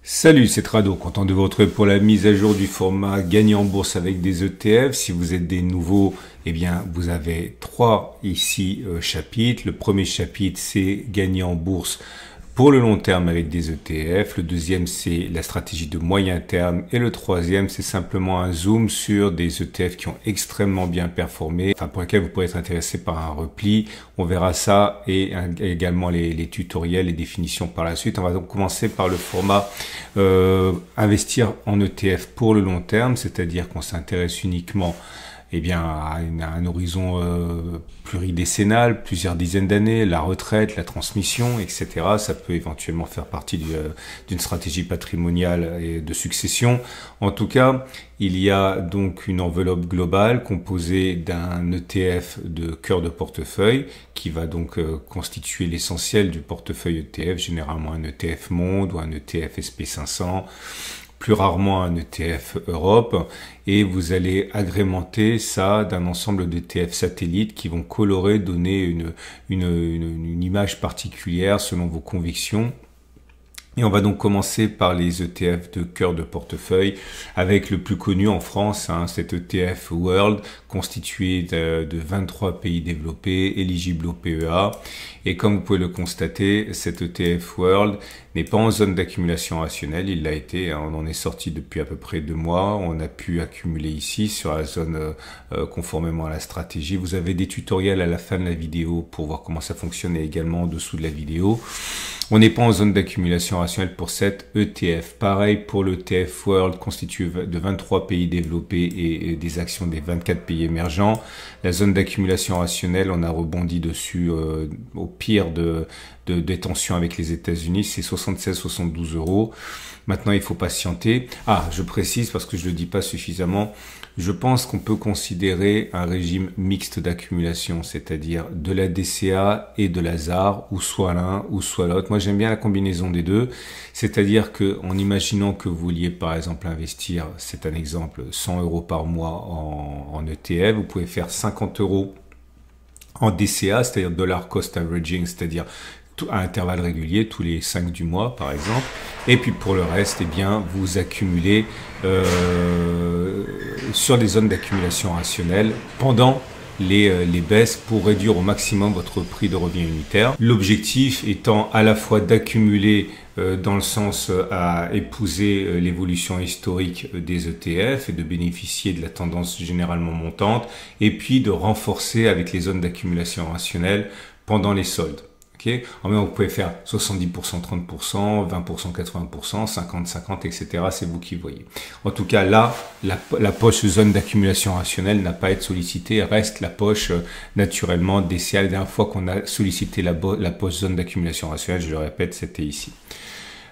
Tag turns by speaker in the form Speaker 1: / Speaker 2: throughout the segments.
Speaker 1: Salut, c'est Trado, content de vous retrouver pour la mise à jour du format gagner en bourse avec des ETF. Si vous êtes des nouveaux, eh bien, vous avez trois ici chapitres. Le premier chapitre, c'est gagner en bourse pour le long terme avec des ETF. Le deuxième, c'est la stratégie de moyen terme. Et le troisième, c'est simplement un zoom sur des ETF qui ont extrêmement bien performé, enfin pour lesquels vous pourrez être intéressé par un repli. On verra ça et également les tutoriels et définitions par la suite. On va donc commencer par le format investir en ETF pour le long terme, c'est-à-dire qu'on s'intéresse uniquement à un horizon pluridécennal, plusieurs dizaines d'années, la retraite, la transmission, etc. Ça peut éventuellement faire partie d'une stratégie patrimoniale et de succession. En tout cas, il y a donc une enveloppe globale composée d'un ETF de cœur de portefeuille qui va donc constituer l'essentiel du portefeuille ETF, généralement un ETF Monde ou un ETF SP500. Plus rarement un ETF Europe, et vous allez agrémenter ça d'un ensemble d'ETF satellites qui vont colorer, donner une image particulière selon vos convictions. Et on va donc commencer par les ETF de cœur de portefeuille avec le plus connu en France, cet ETF World constitué de 23 pays développés, éligibles au PEA. Et comme vous pouvez le constater, cet ETF World n'est pas en zone d'accumulation rationnelle, il l'a été, on en est sorti depuis à peu près 2 mois, on a pu accumuler ici sur la zone conformément à la stratégie. Vous avez des tutoriels à la fin de la vidéo pour voir comment ça fonctionne et également en dessous de la vidéo. On n'est pas en zone d'accumulation rationnelle pour cet ETF. Pareil pour le ETF World constitué de 23 pays développés et des actions des 24 pays émergents. La zone d'accumulation rationnelle, on a rebondi dessus au pire des tensions avec les États-Unis, c'est 76-72 euros. Maintenant, il faut patienter. Ah, je précise parce que je le dis pas suffisamment. Je pense qu'on peut considérer un régime mixte d'accumulation, c'est-à-dire de la DCA et de la ZAR, ou soit l'un ou soit l'autre. Moi, j'aime bien la combinaison des deux, c'est-à-dire que en imaginant que vous vouliez par exemple investir, c'est un exemple, 100 euros par mois en ETF, vous pouvez faire 50 euros en DCA, c'est-à-dire Dollar Cost Averaging, c'est-à-dire à intervalles réguliers, tous les 5 du mois par exemple, et puis pour le reste, eh bien, vous accumulez sur des zones d'accumulation rationnelle pendant les baisses pour réduire au maximum votre prix de revient unitaire. L'objectif étant à la fois d'accumuler dans le sens à épouser l'évolution historique des ETF et de bénéficier de la tendance généralement montante, et puis de renforcer avec les zones d'accumulation rationnelle pendant les soldes. Okay. En même temps, vous pouvez faire 70%, 30%, 20%, 80%, 50, 50, etc. C'est vous qui voyez. En tout cas, là, la poche zone d'accumulation rationnelle n'a pas à être sollicitée, reste la poche naturellement DCA. La dernière fois qu'on a sollicité la poche zone d'accumulation rationnelle, je le répète, c'était ici.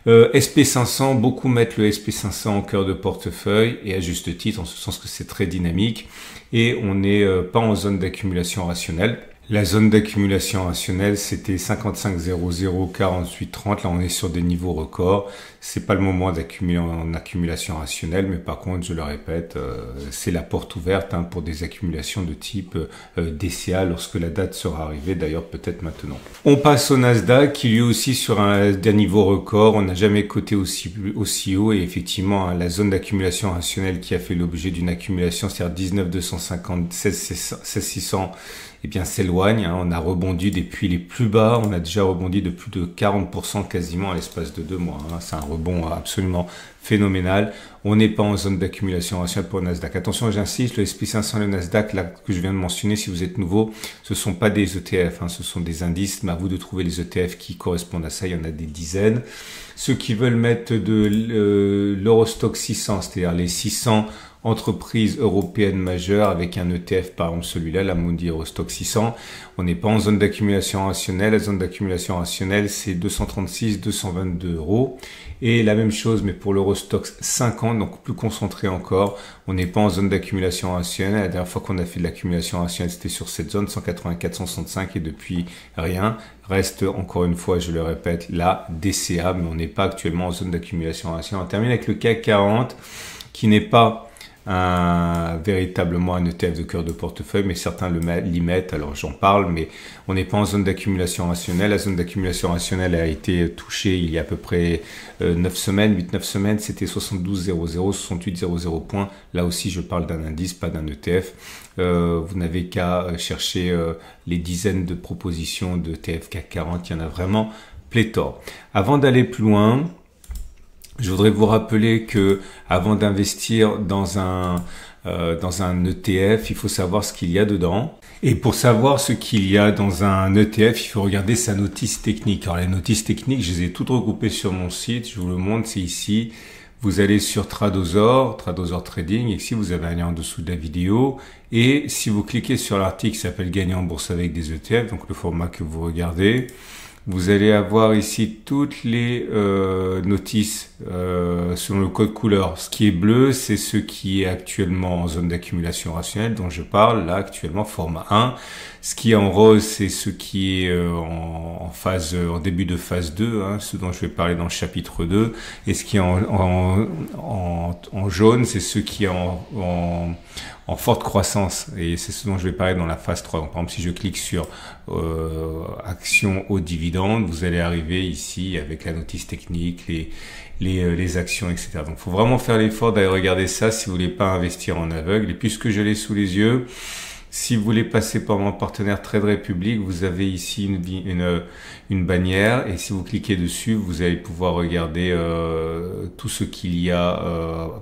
Speaker 1: SP500, beaucoup mettent le SP500 en cœur de portefeuille et à juste titre, en ce sens que c'est très dynamique et on n'est pas en zone d'accumulation rationnelle. La zone d'accumulation rationnelle, c'était 55,00, 48,30. Là, on est sur des niveaux records. C'est pas le moment d'accumuler en accumulation rationnelle, mais par contre, je le répète, c'est la porte ouverte pour des accumulations de type DCA lorsque la date sera arrivée, d'ailleurs peut-être maintenant. On passe au Nasdaq, qui lui aussi sur des niveaux records. On n'a jamais coté aussi haut et effectivement, la zone d'accumulation rationnelle qui a fait l'objet d'une accumulation, c'est-à-dire 19,250, 16,600, eh bien s'éloigne, on a rebondi depuis les plus bas, on a déjà rebondi de plus de 40% quasiment à l'espace de 2 mois. C'est un rebond absolument phénoménal. On n'est pas en zone d'accumulation rationnelle pour le Nasdaq. Attention, j'insiste, le SP500 et le Nasdaq, là, que je viens de mentionner, si vous êtes nouveau, ce sont pas des ETF, ce sont des indices, mais à vous de trouver les ETF qui correspondent à ça, il y en a des dizaines. Ceux qui veulent mettre de l'Eurostock 600, c'est-à-dire les 600 entreprises européennes majeures avec un ETF, par exemple celui-là, la Mundi Eurostock 600. On n'est pas en zone d'accumulation rationnelle. La zone d'accumulation rationnelle, c'est 236, 222 euros. Et la même chose, mais pour l'Eurostock 50, donc plus concentré encore. On n'est pas en zone d'accumulation rationnelle. La dernière fois qu'on a fait de l'accumulation rationnelle, c'était sur cette zone, 184, 165 et depuis rien. Reste encore une fois, je le répète, la DCA, mais on n'est pas actuellement en zone d'accumulation rationnelle. On termine avec le CAC 40 qui n'est pas véritablement un ETF de cœur de portefeuille, mais certains l'y mettent, alors j'en parle, mais on n'est pas en zone d'accumulation rationnelle. La zone d'accumulation rationnelle a été touchée il y a à peu près 9 semaines, 8-9 semaines, c'était 72,00, 68,00 points. Là aussi, je parle d'un indice, pas d'un ETF. Vous n'avez qu'à chercher les dizaines de propositions de ETF CAC 40, il y en a vraiment pléthore. Avant d'aller plus loin, je voudrais vous rappeler que avant d'investir dans un ETF, il faut savoir ce qu'il y a dedans. Et pour savoir ce qu'il y a dans un ETF, il faut regarder sa notice technique. Alors les notices techniques, je les ai toutes regroupées sur mon site. Je vous le montre, c'est ici. Vous allez sur Tradosor Trading. Et ici, vous avez un lien en dessous de la vidéo. Et si vous cliquez sur l'article qui s'appelle Gagner en bourse avec des ETF, donc le format que vous regardez, vous allez avoir ici toutes les notices selon le code couleur. Ce qui est bleu, c'est ce qui est actuellement en zone d'accumulation rationnelle dont je parle, là actuellement format 1. Ce qui est en rose, c'est ce qui est en début de phase 2, hein, ce dont je vais parler dans le chapitre 2. Et ce qui est en jaune, c'est ce qui est en forte croissance, et c'est ce dont je vais parler dans la phase 3. Donc, par exemple, si je clique sur actions au dividende, vous allez arriver ici avec la notice technique, les actions, etc. Donc, il faut vraiment faire l'effort d'aller regarder ça si vous voulez pas investir en aveugle. Et puisque je l'ai sous les yeux, si vous voulez passer par mon partenaire Trade Republic, vous avez ici une bannière, et si vous cliquez dessus, vous allez pouvoir regarder tout ce qu'il y a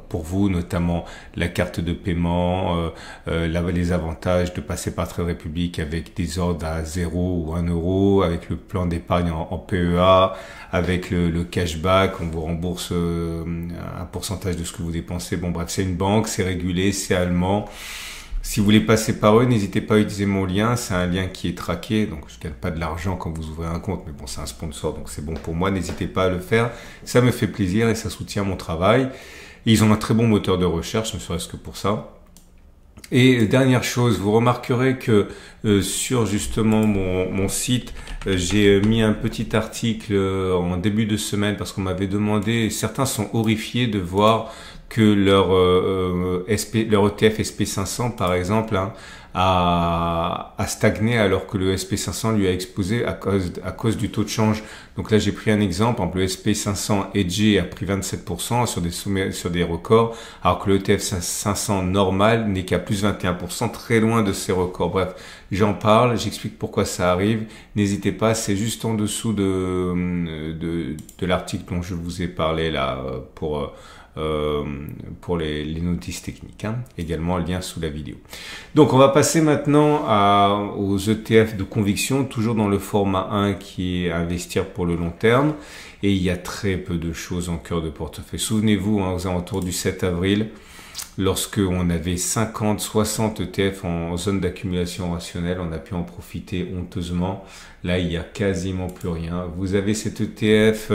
Speaker 1: pour vous, notamment la carte de paiement, les avantages de passer par Trade Republic avec des ordres à 0 ou 1 euro, avec le plan d'épargne en PEA, avec le cashback, on vous rembourse un pourcentage de ce que vous dépensez. Bon bref, c'est une banque, c'est régulé, c'est allemand. Si vous voulez passer par eux, n'hésitez pas à utiliser mon lien. C'est un lien qui est traqué, donc je gagne pas de l'argent quand vous ouvrez un compte, mais bon, c'est un sponsor, donc c'est bon pour moi. N'hésitez pas à le faire. Ça me fait plaisir et ça soutient mon travail. Et ils ont un très bon moteur de recherche, ne serait-ce que pour ça. Et dernière chose, vous remarquerez que sur justement mon site, j'ai mis un petit article en début de semaine parce qu'on m'avait demandé, et certains sont horrifiés de voir que leur ETF SP500 par exemple a stagné alors que le SP500 lui a explosé à cause du taux de change. Donc là j'ai pris un exemple, le SP500 Edge a pris 27% sur des sommets, sur des records, alors que le ETF 500 normal n'est qu'à plus 21%, très loin de ces records. Bref, j'en parle, j'explique pourquoi ça arrive. N'hésitez pas, c'est juste en dessous de l'article dont je vous ai parlé là pour les notices techniques, hein. Également lien sous la vidéo. Donc on va passer maintenant aux ETF de conviction, toujours dans le format 1 qui est investir pour le long terme, et il y a très peu de choses en cœur de portefeuille. Souvenez-vous, hein, aux alentours du 7 avril, lorsque on avait 50-60 ETF en zone d'accumulation rationnelle, on a pu en profiter honteusement. Là il y a quasiment plus rien. Vous avez cet ETF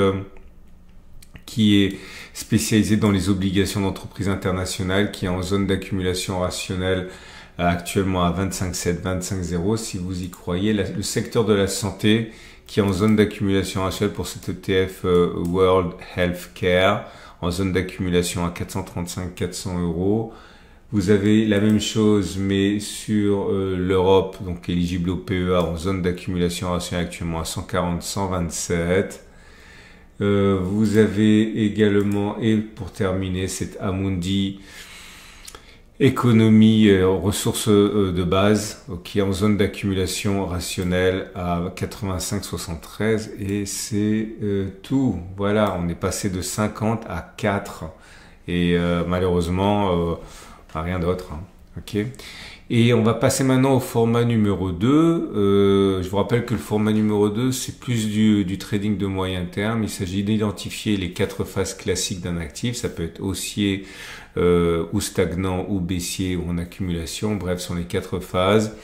Speaker 1: qui est spécialisé dans les obligations d'entreprises internationales, qui est en zone d'accumulation rationnelle actuellement à 25,7, 25,0 si vous y croyez. Le secteur de la santé qui est en zone d'accumulation rationnelle pour cet ETF World Healthcare, en zone d'accumulation à 435, 400 euros. Vous avez la même chose, mais sur l'Europe, donc éligible au PEA, en zone d'accumulation rationnelle actuellement à 140, 127. Vous avez également, et pour terminer, cette Amundi économie ressources de base, qui est en zone d'accumulation rationnelle à 85,73, et c'est tout. Voilà, on est passé de 50 à 4, et malheureusement rien d'autre, hein. Ok. Et on va passer maintenant au format numéro 2. Je vous rappelle que le format numéro 2, c'est plus du trading de moyen terme. Il s'agit d'identifier les 4 phases classiques d'un actif. Ça peut être haussier, ou stagnant, ou baissier, ou en accumulation. Bref, ce sont les 4 phases.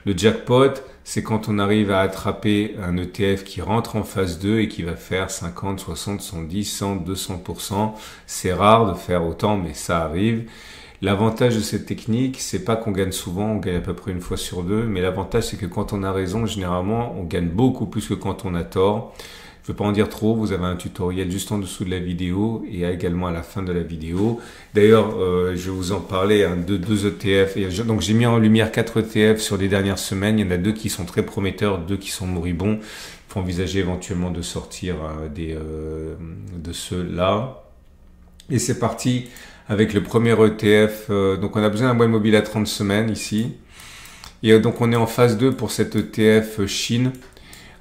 Speaker 1: Le jackpot, c'est quand on arrive à attraper un ETF qui rentre en phase 2 et qui va faire 50, 60, 110, 100, 200%. C'est rare de faire autant, mais ça arrive. L'avantage de cette technique, c'est pas qu'on gagne souvent, on gagne à peu près une fois sur deux, mais l'avantage c'est que quand on a raison, généralement, on gagne beaucoup plus que quand on a tort. Je Je ne vais pas en dire trop, vous avez un tutoriel juste en dessous de la vidéo et également à la fin de la vidéo. D'ailleurs, je vais vous en parler de deux ETF. Donc j'ai mis en lumière 4 ETF sur les dernières semaines. Il y en a 2 qui sont très prometteurs, 2 qui sont moribonds. Il faut envisager éventuellement de sortir de ceux-là. Et c'est parti avec le premier ETF. Donc on a besoin d'un moyen mobile à 30 semaines ici. Et donc on est en phase 2 pour cet ETF Chine.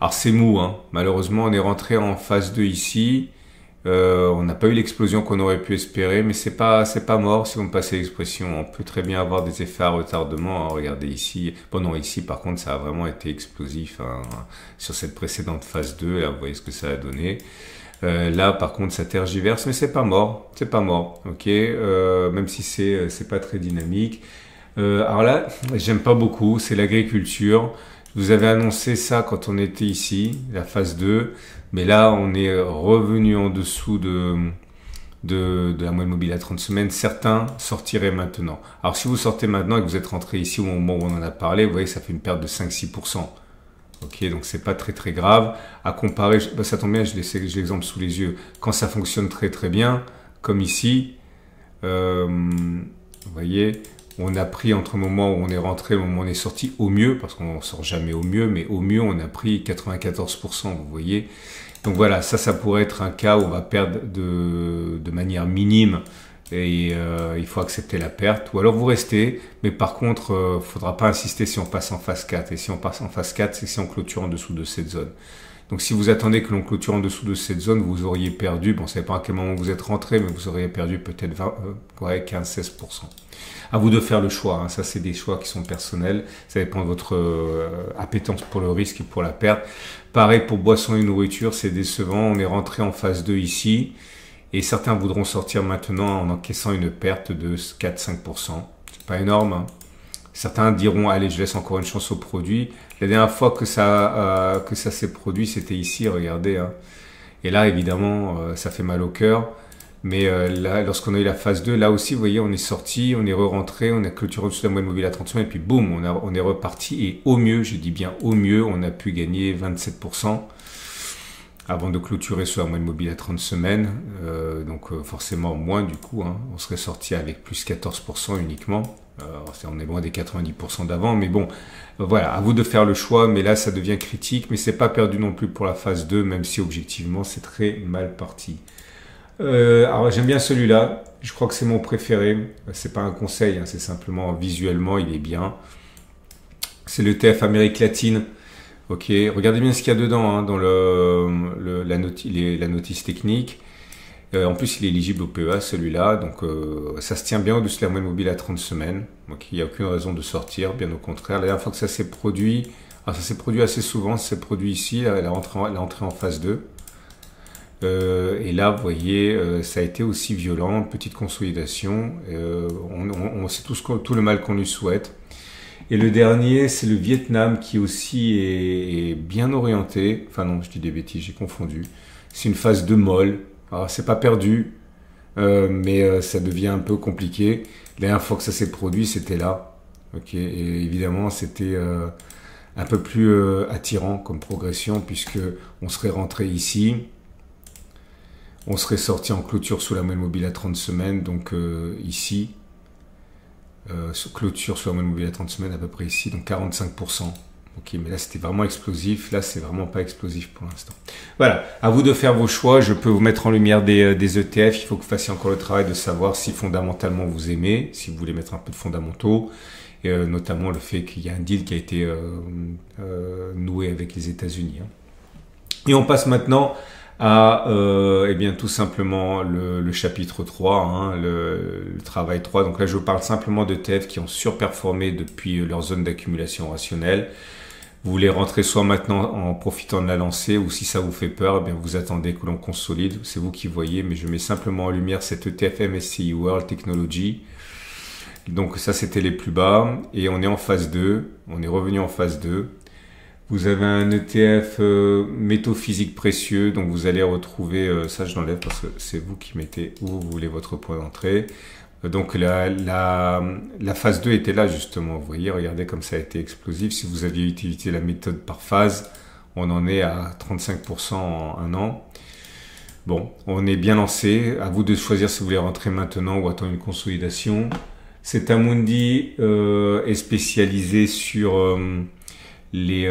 Speaker 1: Alors c'est mou, hein. Malheureusement on est rentré en phase 2 ici. On n'a pas eu l'explosion qu'on aurait pu espérer, mais c'est pas mort si vous me passez l'expression. On peut très bien avoir des effets à retardement, hein. Regardez ici. Bon non, ici par contre ça a vraiment été explosif, hein. Sur cette précédente phase 2, là vous voyez ce que ça a donné. Là par contre ça tergiverse, mais c'est pas mort, ok. Même si c'est pas très dynamique. Alors là, j'aime pas beaucoup, c'est l'agriculture. Je vous avais annoncé ça quand on était ici, la phase 2, mais là on est revenu en dessous de la moyenne mobile à 30 semaines. Certains sortiraient maintenant. Alors si vous sortez maintenant et que vous êtes rentré ici au moment où on en a parlé, vous voyez ça fait une perte de 5-6%. Ok, donc c'est pas très grave. À comparer, ça tombe bien, j'ai l'exemple sous les yeux. Quand ça fonctionne très bien, comme ici, vous voyez, on a pris entre le moment où on est rentré et le moment où on est sorti, au mieux, parce qu'on ne sort jamais au mieux, mais au mieux, on a pris 94%, vous voyez. Donc voilà, ça pourrait être un cas où on va perdre de manière minime et il faut accepter la perte. Ou alors vous restez, mais par contre, il ne faudra pas insister si on passe en phase 4. Et si on passe en phase 4, c'est si on clôture en dessous de cette zone. Donc si vous attendez que l'on clôture en dessous de cette zone, vous auriez perdu, bon, ça ne savez pas à quel moment vous êtes rentré, mais vous auriez perdu peut-être 15-16%. À vous de faire le choix, hein. Ça c'est des choix qui sont personnels, ça dépend de votre appétence pour le risque et pour la perte. Pareil pour boissons et nourriture, c'est décevant, on est rentré en phase 2 ici, et certains voudront sortir maintenant en encaissant une perte de 4-5%. C'est pas énorme, hein. Certains diront, allez, je laisse encore une chance au produit. La dernière fois que ça s'est produit, c'était ici, regardez, hein. Et là, évidemment, ça fait mal au cœur. Mais là, lorsqu'on a eu la phase 2, là aussi, vous voyez, on est sorti, on est re-rentré, on a clôturé sous la moyenne mobile à 30 semaines, et puis boum, on est reparti. Et au mieux, je dis bien au mieux, on a pu gagner 27% avant de clôturer sur la moyenne mobile à 30 semaines. Donc forcément moins du coup, hein. On serait sorti avec plus 14% uniquement. On est loin des 90% d'avant, mais bon, voilà, à vous de faire le choix. Mais là, ça devient critique, mais c'est pas perdu non plus pour la phase 2, même si objectivement, c'est très mal parti. Alors j'aime bien celui-là, je crois que c'est mon préféré. C'est pas un conseil, hein, c'est simplement visuellement il est bien. C'est le TF Amérique latine. Ok, regardez bien ce qu'il y a dedans, hein, dans la notice technique. En plus il est éligible au PEA celui-là, donc ça se tient bien au-dessus de la moyenne mobile à 30 semaines. Donc il n'y a aucune raison de sortir, bien au contraire. La dernière fois que ça s'est produit, alors ça s'est produit assez souvent, ça s'est produit ici, elle est entrée en phase 2. Et là, vous voyez, ça a été aussi violent, petite consolidation. On sait tout le mal qu'on lui souhaite. Et le dernier, c'est le Vietnam qui aussi est bien orienté. Enfin non, je dis des bêtises, j'ai confondu. C'est une phase de molle. Alors c'est pas perdu, mais ça devient un peu compliqué. La dernière fois que ça s'est produit, c'était là. Ok, et évidemment, c'était un peu plus attirant comme progression puisque on serait rentré ici. On serait sorti en clôture sous la moyenne mobile à 30 semaines, donc ici, clôture sur la moyenne mobile à 30 semaines, à peu près ici, donc 45%. Ok, mais là c'était vraiment explosif, là c'est vraiment pas explosif pour l'instant. Voilà, à vous de faire vos choix, je peux vous mettre en lumière des ETF, il faut que vous fassiez encore le travail de savoir si fondamentalement vous aimez, si vous voulez mettre un peu de fondamentaux, et notamment le fait qu'il y a un deal qui a été noué avec les États-Unis. Hein. Et on passe maintenant à eh bien tout simplement le chapitre 3, hein, le travail 3. Donc là, je vous parle simplement de TF qui ont surperformé depuis leur zone d'accumulation rationnelle. Vous voulez rentrer soit maintenant en profitant de la lancée, ou si ça vous fait peur, eh bien vous attendez que l'on consolide. C'est vous qui voyez, mais je mets simplement en lumière cette ETF MSCI World Technology. Donc ça, c'était les plus bas. Et on est en phase 2. On est revenu en phase 2. Vous avez un ETF métaux physiques précieux, donc vous allez retrouver, ça je l'enlève parce que c'est vous qui mettez où vous voulez votre point d'entrée. Donc la phase 2 était là justement, vous voyez, regardez comme ça a été explosif. Si vous aviez utilisé la méthode par phase, On en est à 35% en un an. Bon, on est bien lancé. À vous de choisir si vous voulez rentrer maintenant ou attendre une consolidation. Cet Amundi est spécialisé sur les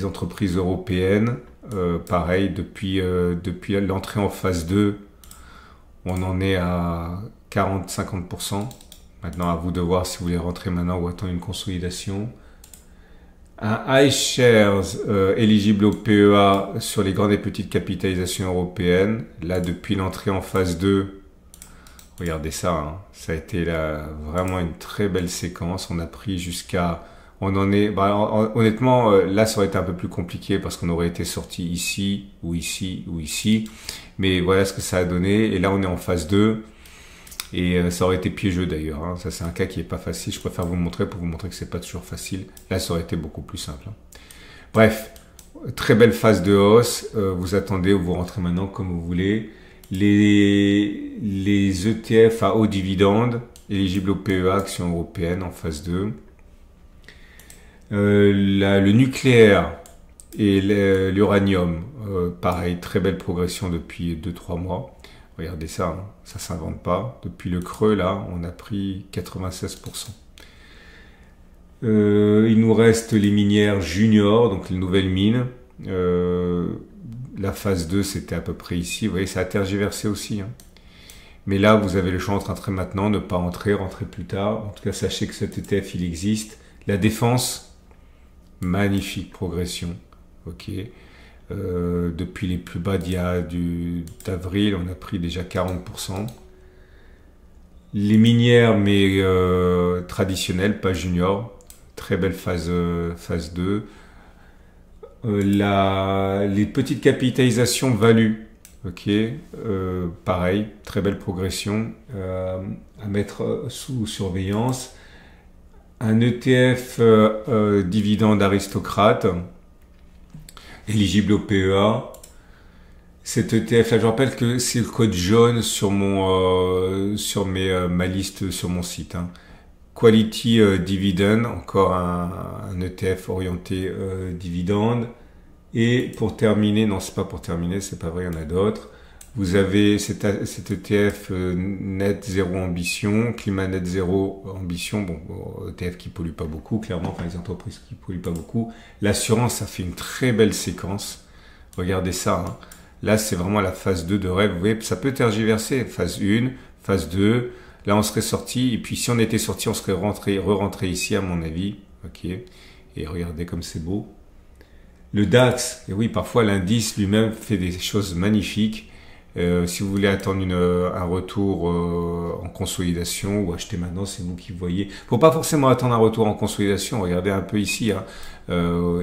Speaker 1: entreprises européennes. Pareil, depuis l'entrée en phase 2, on en est à 40-50%. Maintenant, à vous de voir si vous voulez rentrer maintenant ou attendre une consolidation. Un iShares éligible au PEA sur les grandes et petites capitalisations européennes. Là, depuis l'entrée en phase 2, regardez ça, hein, ça a été vraiment une très belle séquence. On a pris jusqu'à... On en est... honnêtement, là, ça aurait été un peu plus compliqué parce qu'on aurait été sorti ici, ou ici, ou ici. Mais voilà ce que ça a donné. Et là, on est en phase 2. Et ça aurait été piégeux d'ailleurs. Hein. Ça, c'est un cas qui est pas facile. Je préfère vous le montrer pour vous montrer que c'est pas toujours facile. Là, ça aurait été beaucoup plus simple. Hein. Bref, très belle phase de hausse. Vous attendez ou vous rentrez maintenant comme vous voulez. Les ETF à haut dividende éligibles au PEA, actions européennes en phase 2. Le nucléaire et l'uranium, pareil, très belle progression depuis 2-3 mois. Regardez ça, hein, ça s'invente pas. Depuis le creux, là, on a pris 96%. Il nous reste les minières juniors, donc les nouvelles mines. La phase 2, c'était à peu près ici. Vous voyez, ça a tergiversé aussi. Hein. Mais là, vous avez le choix entre entrer maintenant, ne pas entrer, rentrer plus tard. En tout cas, sachez que cet ETF, il existe. La défense, magnifique progression. Ok. Depuis les plus bas d'avril, on a pris déjà 40%. Les minières, mais traditionnelles, pas junior. Très belle phase 2. Les petites capitalisations value. Ok, pareil, très belle progression à mettre sous surveillance. Un ETF dividende aristocrate éligible au PEA. Cet ETF, là, je rappelle que c'est le code jaune sur ma liste sur mon site. Hein. Quality Dividend, encore un ETF orienté dividende. Et pour terminer, non, c'est pas pour terminer, c'est pas vrai, il y en a d'autres. Vous avez cet ETF net zéro ambition, climat net zéro ambition, bon, ETF qui pollue pas beaucoup, clairement, enfin les entreprises qui polluent pas beaucoup. L'assurance, ça fait une très belle séquence. Regardez ça, hein. Là, c'est vraiment la phase 2 de rêve. Vous voyez, ça peut tergiverser. Phase 1, phase 2. Là, on serait sorti. Et puis, si on était sorti, on serait re-rentré ici, à mon avis. Ok. Et regardez comme c'est beau. Le DAX, et oui, parfois l'indice lui-même fait des choses magnifiques. Si vous voulez attendre un retour en consolidation ou acheter maintenant, c'est vous qui voyez. Faut pas forcément attendre un retour en consolidation. Regardez un peu ici. Hein.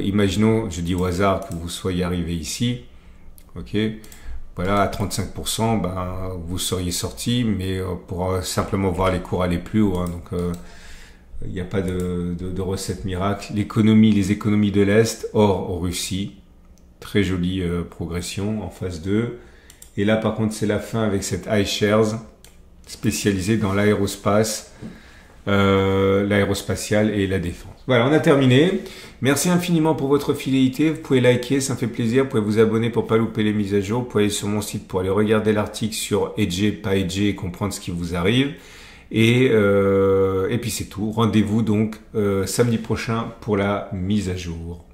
Speaker 1: Imaginons, je dis au hasard, que vous soyez arrivé ici. Ok. Voilà, à 35%, ben, vous seriez sorti, mais pour simplement voir les cours aller plus haut. Hein. Donc, il n'y a pas de recette miracle. Les économies de l'Est, hors Russie, très jolie progression en phase 2. Et là, par contre, c'est la fin avec cette iShares spécialisée dans l'aérospace, l'aérospatiale et la défense. Voilà, on a terminé. Merci infiniment pour votre fidélité. Vous pouvez liker, ça me fait plaisir. Vous pouvez vous abonner pour pas louper les mises à jour. Vous pouvez aller sur mon site pour aller regarder l'article sur hedger, pas hedger et comprendre ce qui vous arrive. Et puis c'est tout. Rendez-vous donc samedi prochain pour la mise à jour.